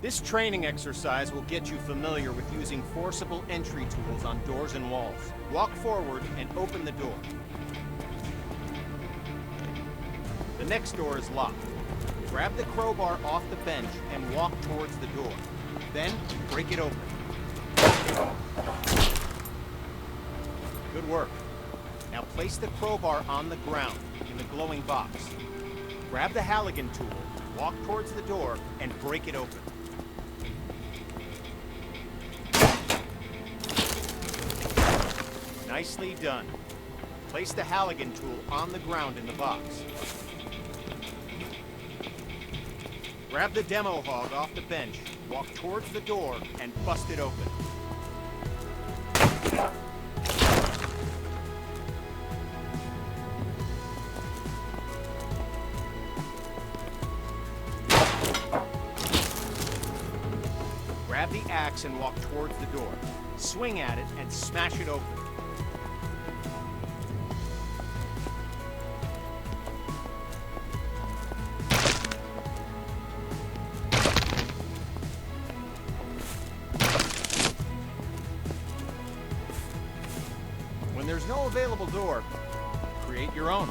This training exercise will get you familiar with using forcible entry tools on doors and walls. Walk forward and open the door. The next door is locked. Grab the crowbar off the bench and walk towards the door. Then, break it open. Good work. Now place the crowbar on the ground in the glowing box. Grab the Halligan tool, walk towards the door, and break it open. Nicely done. Place the Halligan tool on the ground in the box. Grab the demo hog off the bench, walk towards the door, and bust it open. Grab the axe and walk towards the door. Swing at it and smash it open. When there's no available door, create your own.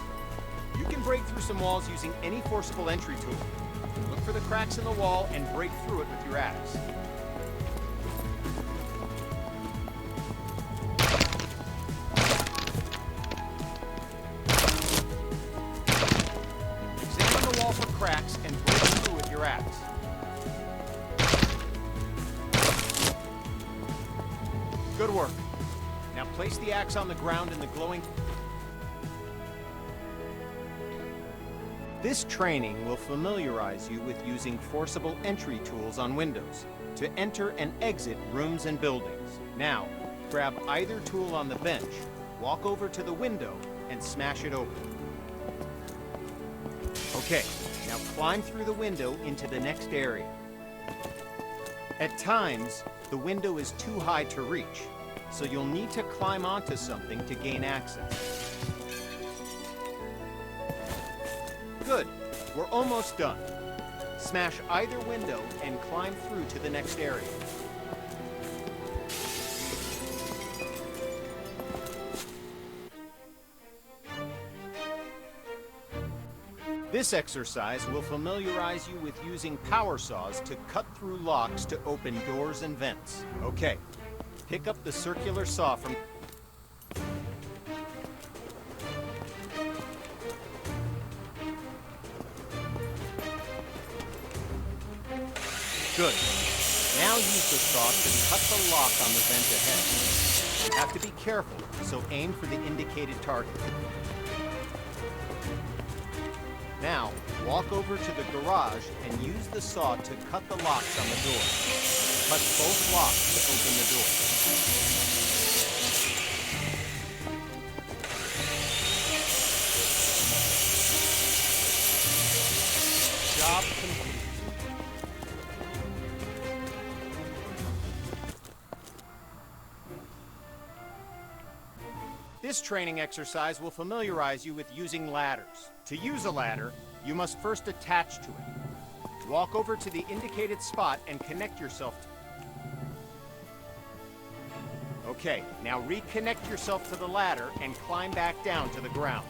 You can break through some walls using any forcible entry tool. Look for the cracks in the wall and break through it with your axe. Examine the wall for cracks and break through with your axe. Good work. Now place the axe on the ground in the glowing... This training will familiarize you with using forcible entry tools on windows to enter and exit rooms and buildings. Now, grab either tool on the bench, walk over to the window, and smash it open. Okay, now climb through the window into the next area. At times, the window is too high to reach, so you'll need to climb onto something to gain access. Good. We're almost done. Smash either window and climb through to the next area. This exercise will familiarize you with using power saws to cut through locks to open doors and vents. Okay. Pick up the circular saw from... Good. Now use the saw to cut the lock on the vent ahead. You have to be careful, so aim for the indicated target. Now, walk over to the garage and use the saw to cut the locks on the door. Cut both locks to open the door. Job complete. This training exercise will familiarize you with using ladders. To use a ladder, you must first attach to it. Walk over to the indicated spot and connect yourself to it. Okay, now reconnect yourself to the ladder and climb back down to the ground.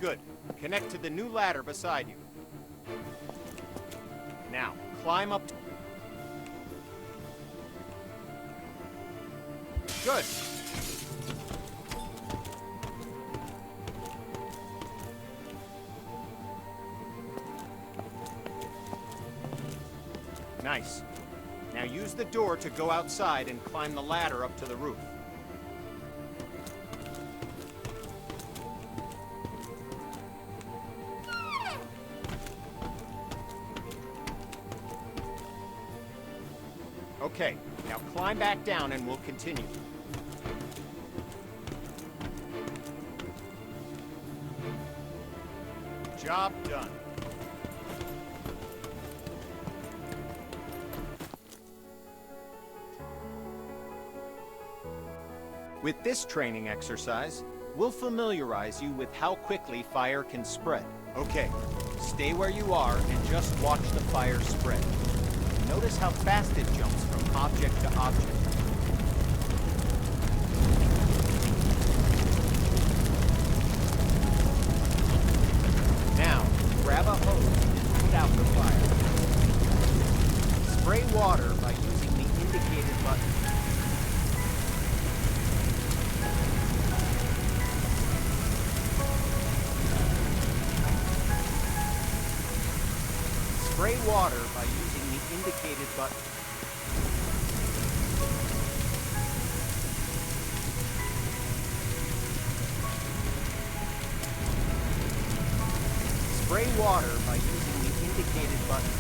Good. Connect to the new ladder beside you. Now, climb up. Good. Nice. Now use the door to go outside and climb the ladder up to the roof. Okay, now climb back down and we'll continue. Job done. With this training exercise, we'll familiarize you with how quickly fire can spread. Okay, stay where you are and just watch the fire spread. Notice how fast it jumps from object to object. Now, grab a hose and put out the fire. Spray water by using the indicated button. Spray water by using the indicated button. Spray water by using the indicated button.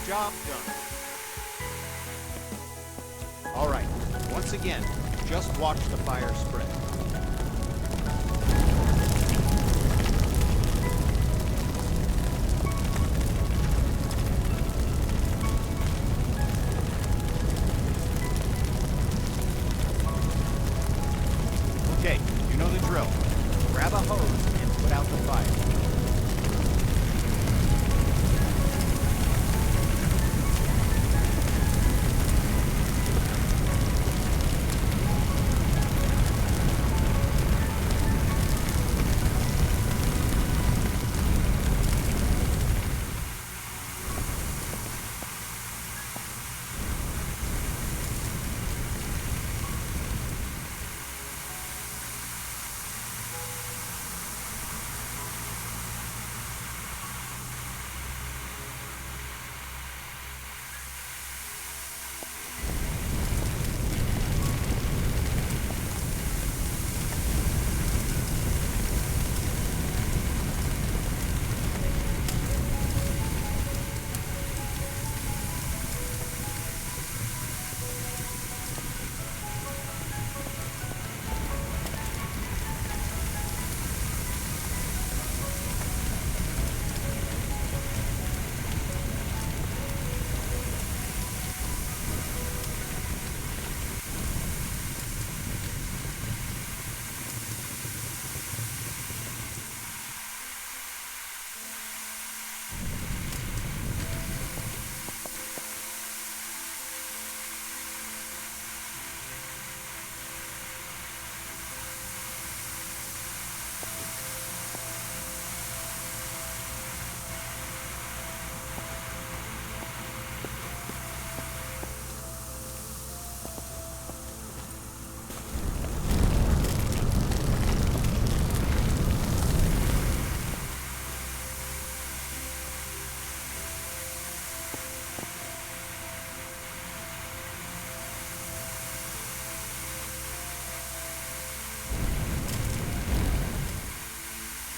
Job done. All right, once again, just watch the fire spread. Okay, you know the drill. Grab a hose and put out the fire.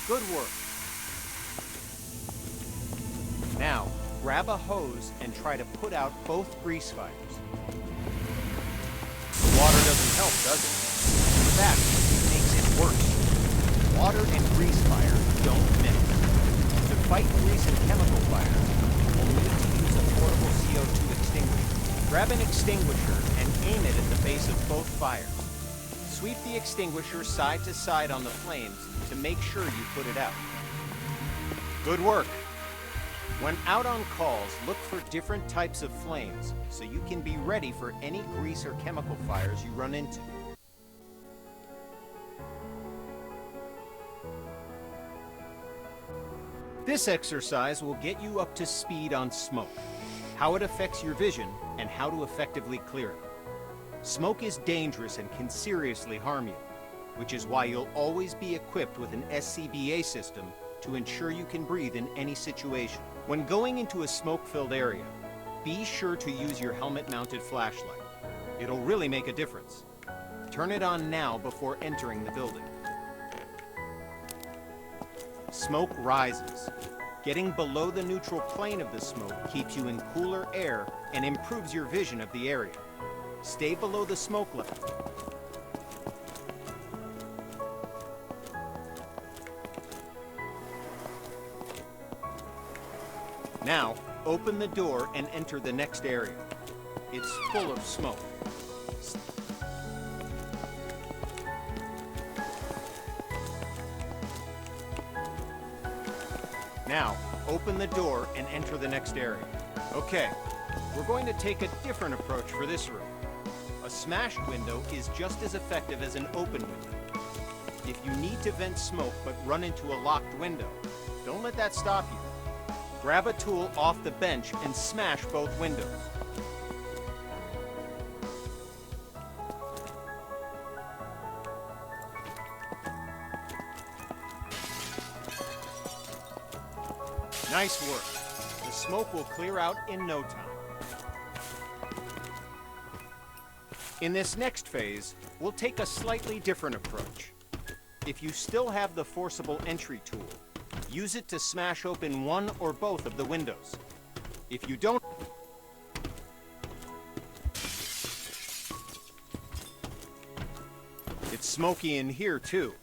Good work. Now, grab a hose and try to put out both grease fires. Water doesn't help, does it? In fact, it makes it worse. Water and grease fire don't mix. To fight grease and chemical fire, we'll need to use a portable CO2 extinguisher. Grab an extinguisher and aim it at the base of both fires. Sweep the extinguisher side to side on the flames to make sure you put it out. Good work. When out on calls, look for different types of flames so you can be ready for any grease or chemical fires you run into. This exercise will get you up to speed on smoke, how it affects your vision, and how to effectively clear it. Smoke is dangerous and can seriously harm you, which is why you'll always be equipped with an SCBA system to ensure you can breathe in any situation. When going into a smoke-filled area, be sure to use your helmet-mounted flashlight. It'll really make a difference. Turn it on now before entering the building. Smoke rises. Getting below the neutral plane of the smoke keeps you in cooler air and improves your vision of the area. Stay below the smoke level. Now, open the door and enter the next area. It's full of smoke. Now, open the door and enter the next area. Okay, we're going to take a different approach for this room. A smashed window is just as effective as an open window. If you need to vent smoke but run into a locked window, don't let that stop you. Grab a tool off the bench and smash both windows. Nice work. The smoke will clear out in no time. In this next phase, we'll take a slightly different approach. If you still have the forcible entry tool, use it to smash open one or both of the windows. If you don't, it's smoky in here too.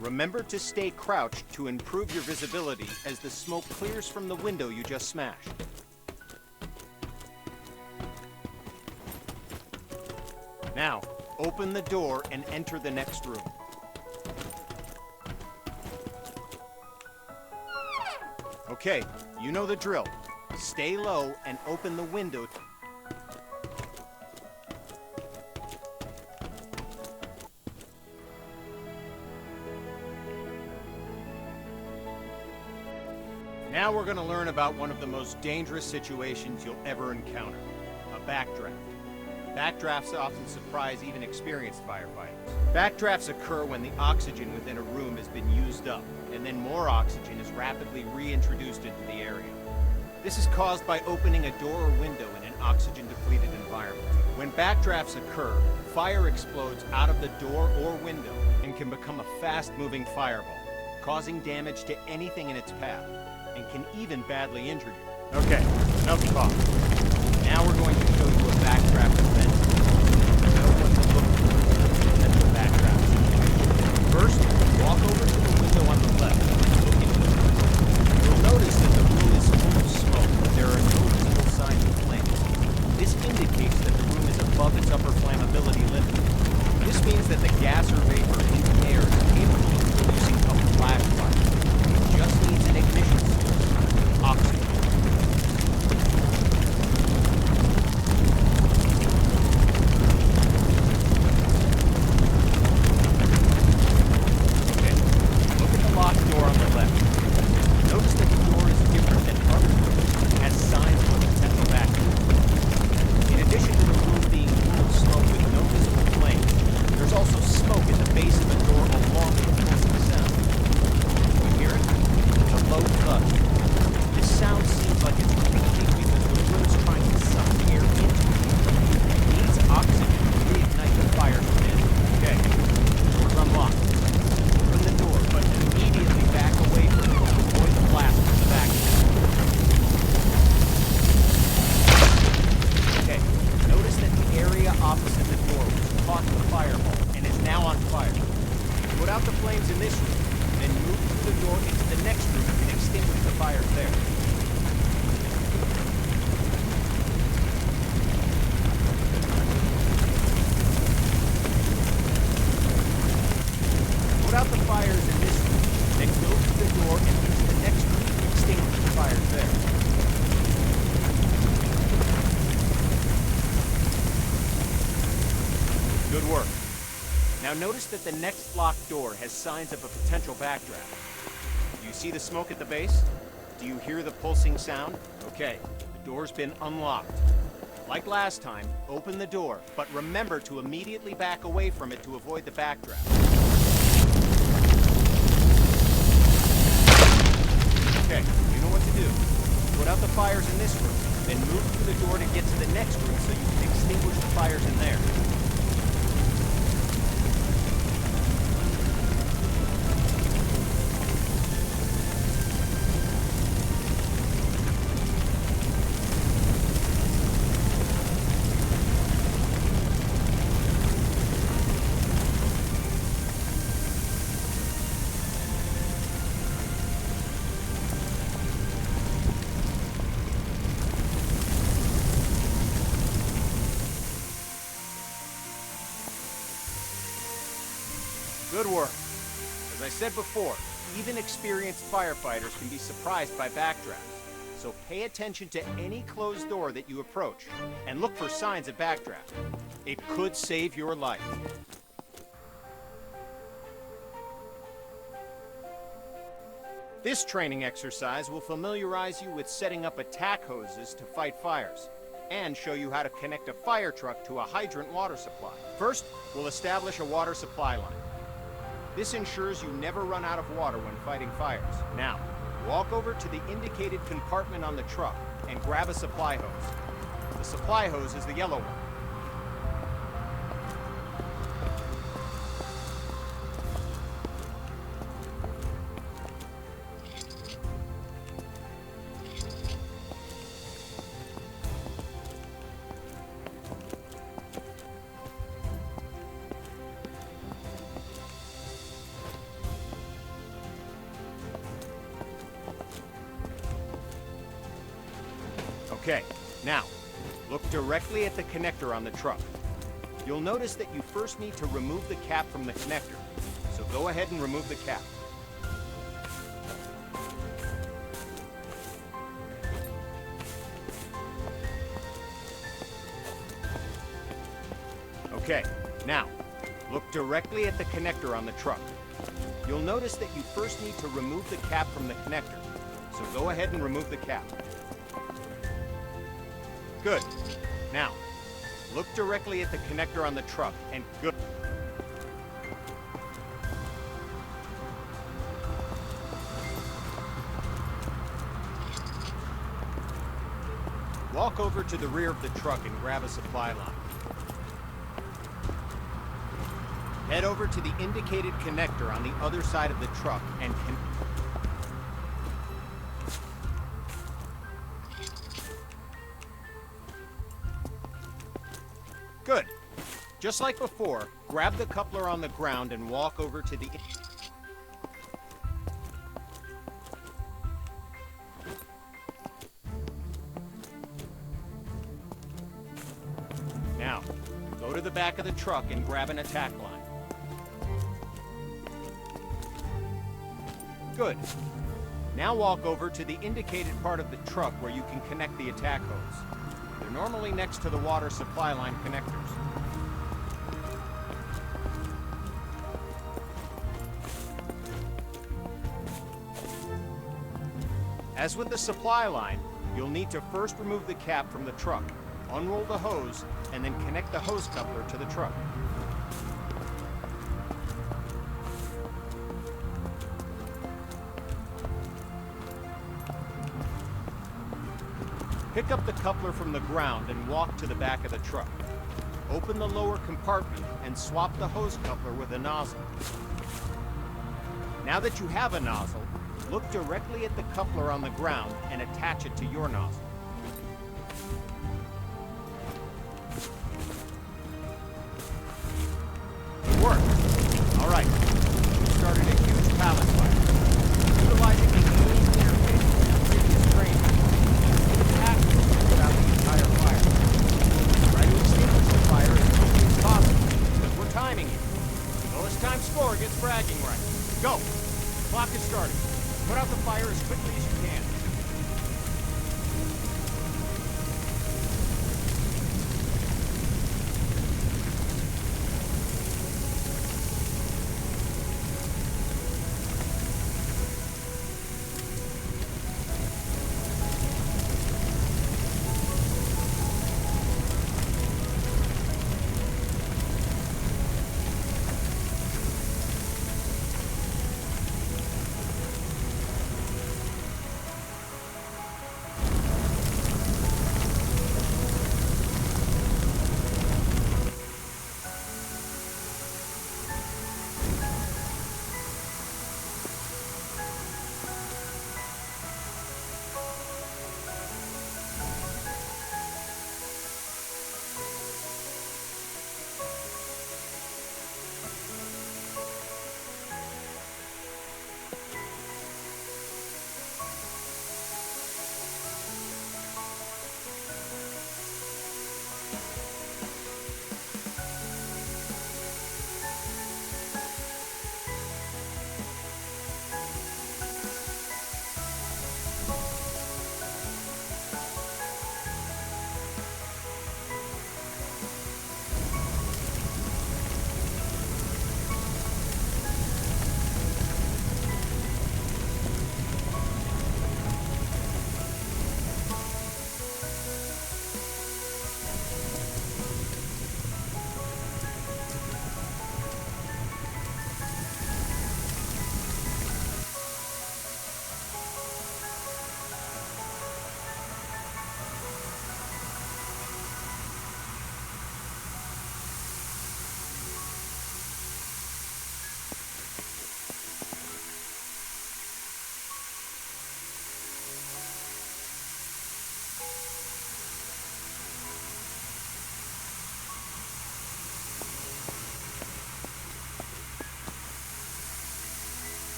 Remember to stay crouched to improve your visibility as the smoke clears from the window you just smashed. Now, open the door and enter the next room. Okay, you know the drill. Stay low and open the window. Now we're going to learn about one of the most dangerous situations you'll ever encounter, a backdraft. Backdrafts often surprise even experienced firefighters. Backdrafts occur when the oxygen within a room has been used up, and then more oxygen is rapidly reintroduced into the area. This is caused by opening a door or window in an oxygen-depleted environment. When backdrafts occur, fire explodes out of the door or window and can become a fast-moving fireball, causing damage to anything in its path, and can even badly injure you. Okay, enough talk. Now we're going to show you a backdraft event. Know what to look for as the backdraft. First, walk over to the window on the left and look into the room. You'll notice that the room is full of smoke, but there are no visible signs of flames. This indicates that the room is above its upper flammability limit. This means that the gas or vapor in the air is capable of producing a flash fire. It just needs an ignition source, oxygen. Good work. Now notice that the next locked door has signs of a potential backdraft. Do you see the smoke at the base? Do you hear the pulsing sound? Okay, the door's been unlocked. Like last time, open the door, but remember to immediately back away from it to avoid the backdraft. Okay, you know what to do. Put out the fires in this room, then move through the door to get to the next room so you can extinguish the fires in there. Good work. As I said before, Even experienced firefighters can be surprised by backdrafts, so pay attention to any closed door that you approach, and look for signs of backdraft. It could save your life. This training exercise will familiarize you with setting up attack hoses to fight fires, and show you how to connect a fire truck to a hydrant water supply. First, we'll establish a water supply line. This ensures you never run out of water when fighting fires. Now, walk over to the indicated compartment on the truck and grab a supply hose. The supply hose is the yellow one. Okay, now, look directly at the connector on the truck. You'll notice that you first need to remove the cap from the connector, so go ahead and remove the cap. Okay, now, look directly at the connector on the truck. You'll notice that you first need to remove the cap from the connector, so go ahead and remove the cap. Good. Now, look directly at the connector on the truck and good. Walk over to the rear of the truck and grab a supply line. Head over to the indicated connector on the other side of the truck and Good. Just like before, grab the coupler on the ground and walk over to the... Now, go to the back of the truck and grab an attack line. Good. Now walk over to the indicated part of the truck where you can connect the attack hose. They're normally next to the water supply line connectors. As with the supply line, you'll need to first remove the cap from the truck, unroll the hose, and then connect the hose coupler to the truck. Pick up the coupler from the ground and walk to the back of the truck. Open the lower compartment and swap the hose coupler with a nozzle. Now that you have a nozzle, look directly at the coupler on the ground and attach it to your nozzle. It worked. All right. You started a huge pallet fire. Utilizing the clean interface from previous training, Try to extinguish the fire as quickly as possible, because we're timing you. Lowest time score gets bragging rights. Go! The clock is starting. Put out the fire as quickly as you can.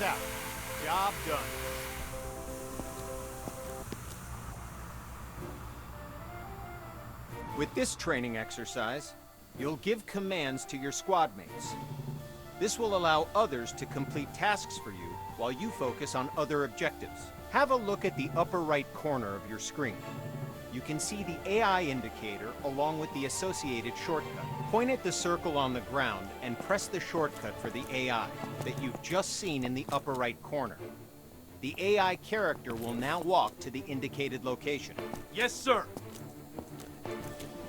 out. Job done. With this training exercise, you'll give commands to your squad mates. This will allow others to complete tasks for you while you focus on other objectives. Have a look at the upper right corner of your screen. You can see the AI indicator along with the associated shortcut. Point at the circle on the ground and press the shortcut for the AI that you've just seen in the upper right corner. The AI character will now walk to the indicated location. Yes, sir.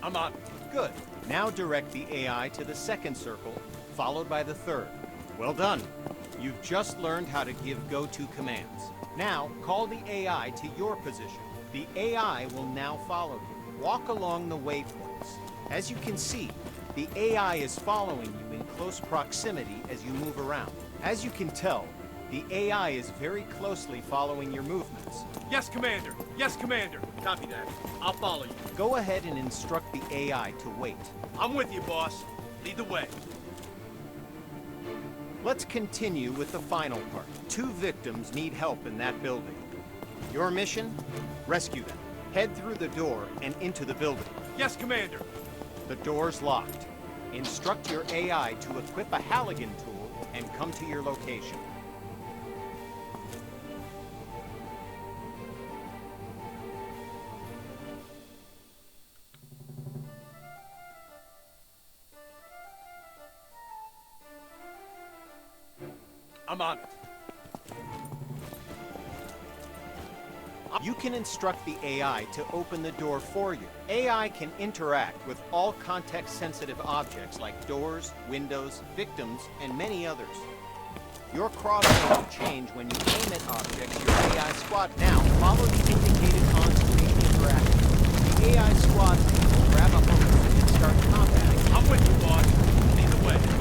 I'm on. Good. Now direct the AI to the second circle, followed by the third. Well done. You've just learned how to give go-to commands. Now, call the AI to your position. The AI will now follow you. Walk along the waypoints. As you can see, the AI is following you in close proximity as you move around. As you can tell, the AI is very closely following your movements. Yes, Commander. Yes, Commander. Copy that. I'll follow you. Go ahead and instruct the AI to wait. I'm with you, boss. Lead the way. Let's continue with the final part. 2 victims need help in that building. Your mission? Rescue them. Head through the door and into the building. Yes, Commander. The door's locked. Instruct your AI to equip a Halligan tool and come to your location. I'm on it. You can instruct the AI to open the door for you. AI can interact with all context-sensitive objects like doors, windows, victims, and many others. Your crossbow will change when you aim at objects your AI squad. Now, follow the indicated on-screen interaction. The AI squad will grab a hose and start combating. I'm with you, boss. Lead the way.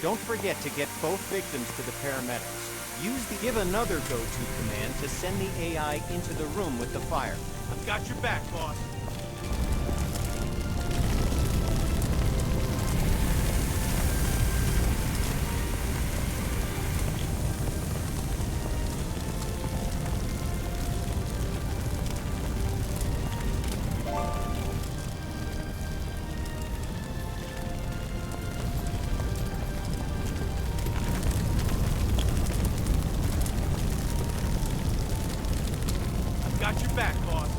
Don't forget to get both victims to the paramedics. Give another go-to command to send the AI into the room with the fire. I've got your back, boss. Got your back, boss.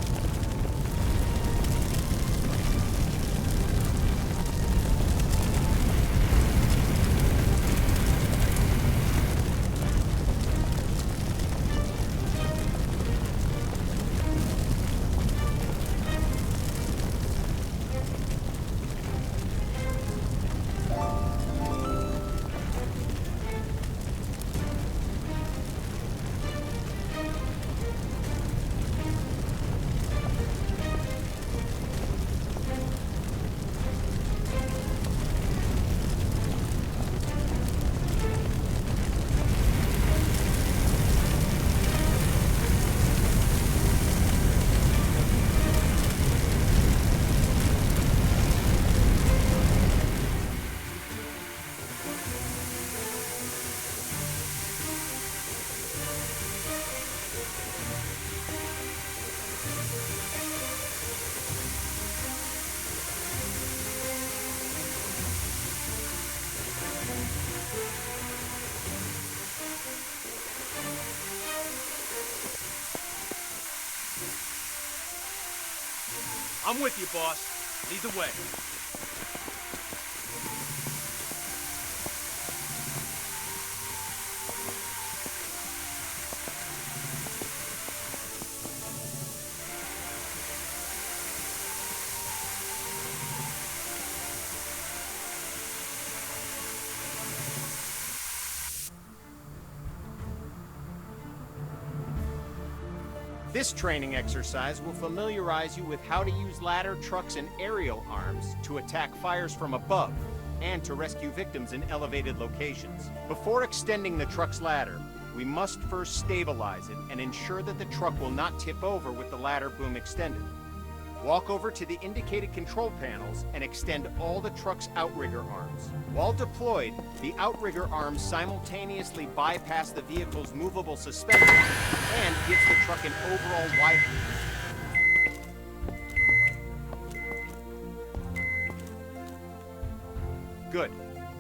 I'm with you, boss. Lead the way. This training exercise will familiarize you with how to use ladder, trucks, and aerial arms to attack fires from above and to rescue victims in elevated locations. Before extending the truck's ladder, we must first stabilize it and ensure that the truck will not tip over with the ladder boom extended. Walk over to the indicated control panels and extend all the truck's outrigger arms. While deployed, the outrigger arms simultaneously bypass the vehicle's movable suspension and gives the truck an overall wide... Good.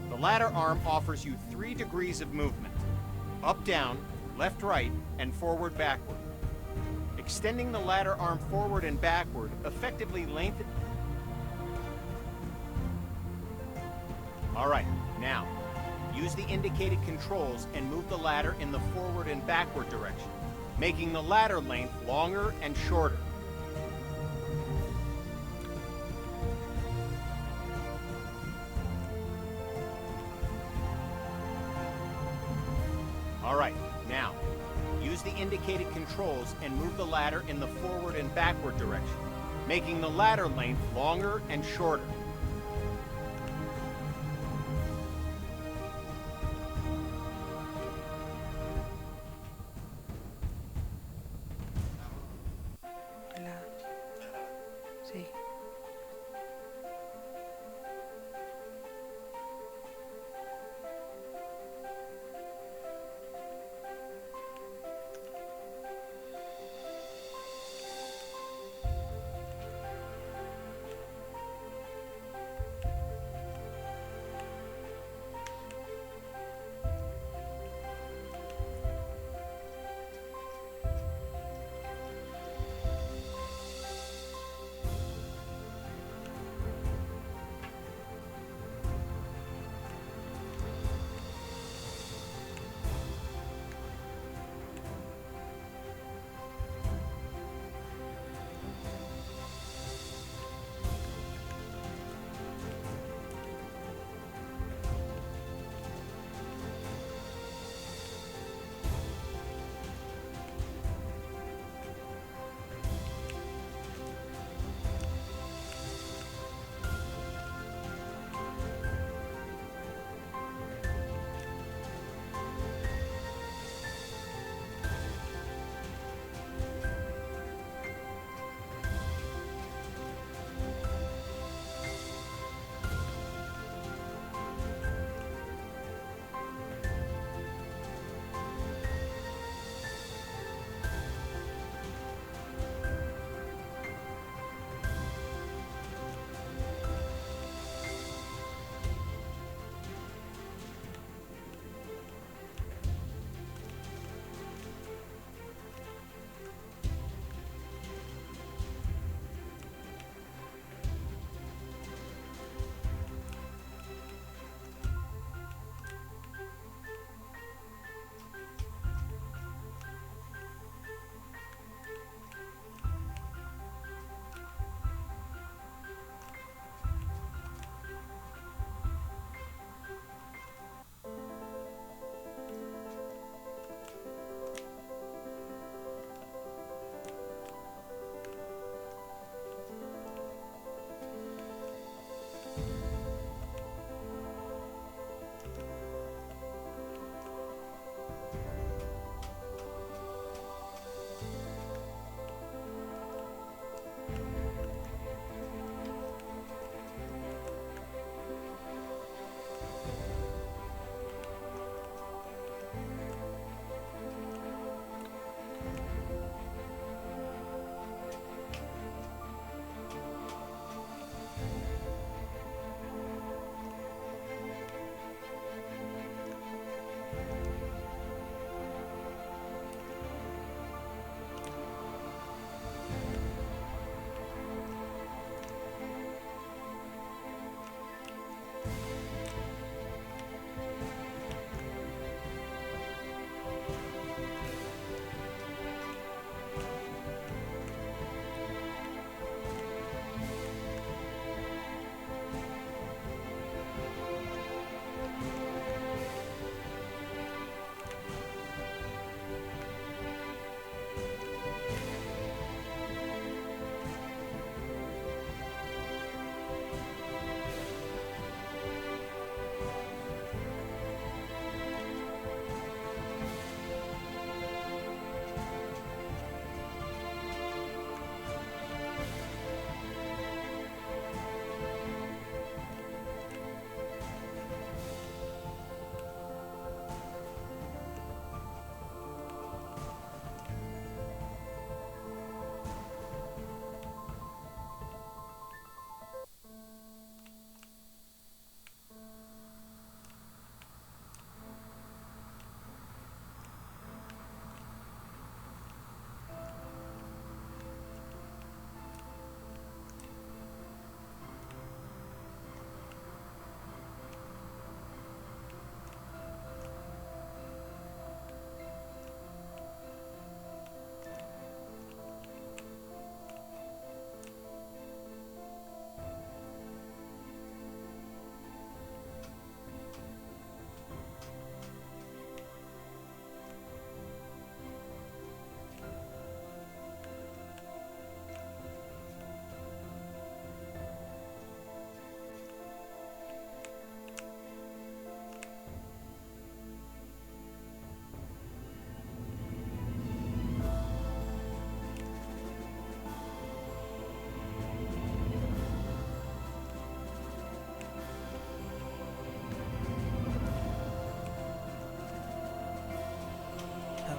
The ladder arm offers you 3 degrees of movement. Up, down, left, right, and forward, backward. Extending the ladder arm forward and backward effectively lengthens... All right, now, use the indicated controls and move the ladder in the forward and backward direction, making the ladder length longer and shorter. All right, now, use the indicated controls and move the ladder in the forward and backward direction, making the ladder length longer and shorter. Hola. Sí.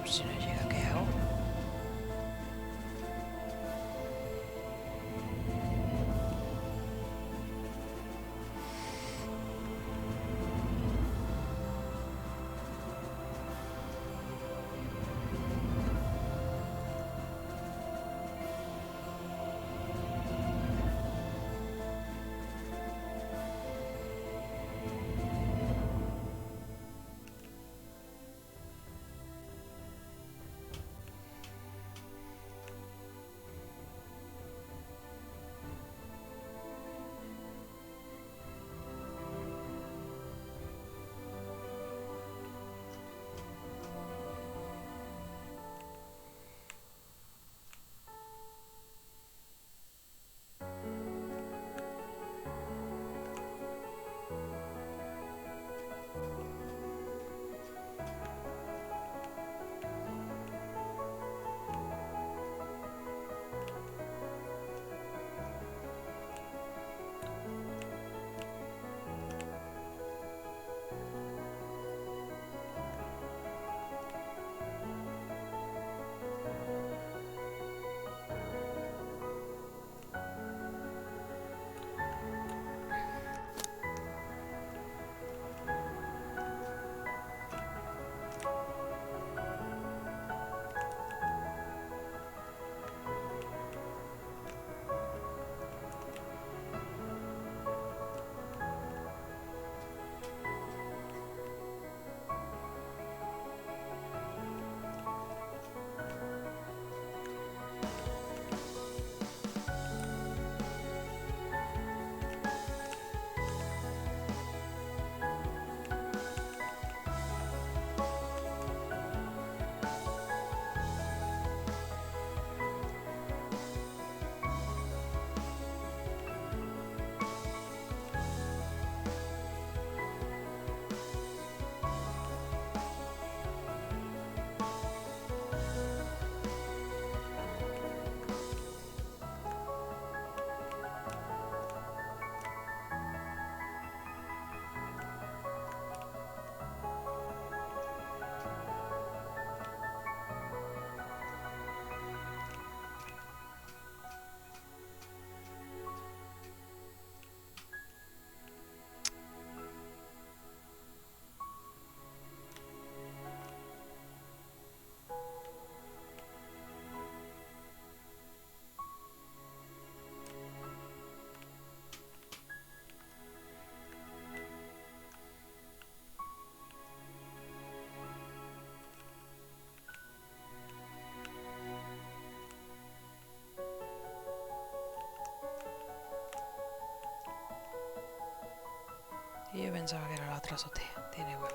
Si no llega, ¿qué hago? Y yo pensaba que era la otra azotea. Tiene huevo.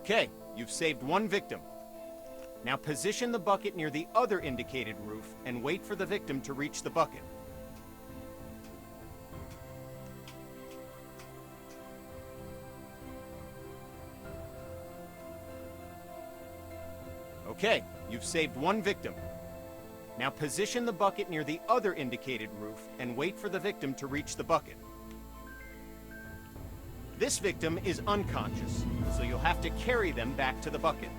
Okay, you've saved one victim. Now position the bucket near the other indicated roof and wait for the victim to reach the bucket. Okay, you've saved one victim. Now position the bucket near the other indicated roof and wait for the victim to reach the bucket. This victim is unconscious, so you'll have to carry them back to the bucket.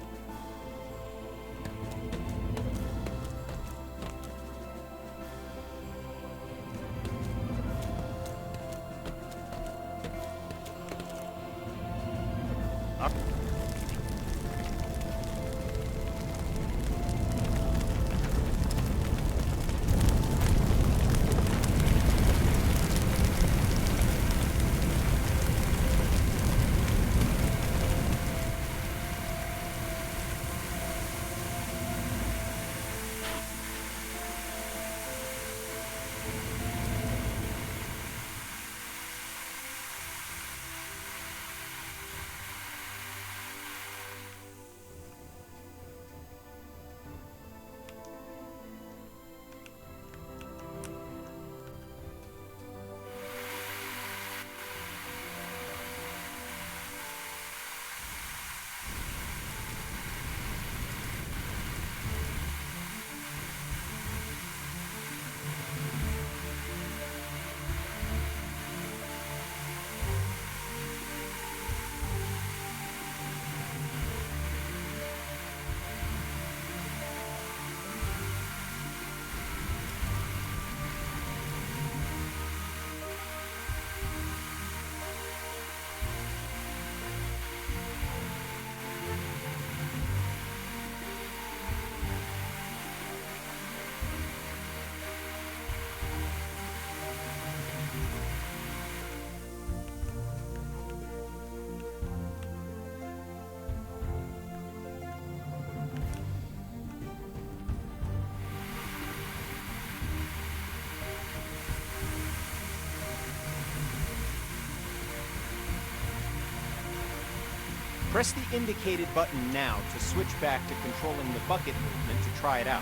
Press the indicated button now to switch back to controlling the bucket movement to try it out.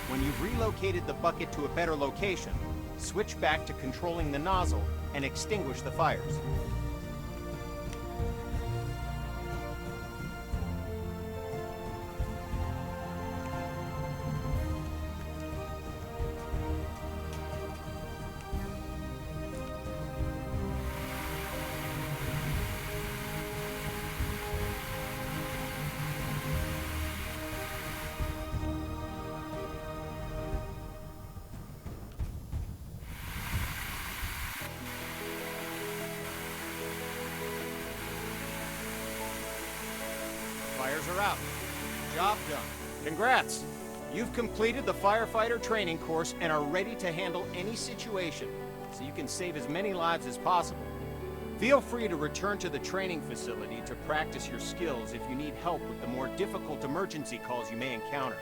When you've relocated the bucket to a better location, switch back to controlling the nozzle and extinguish the fires. Fires are out. Job done. Congrats! You've completed the firefighter training course and are ready to handle any situation, so you can save as many lives as possible. Feel free to return to the training facility to practice your skills if you need help with the more difficult emergency calls you may encounter.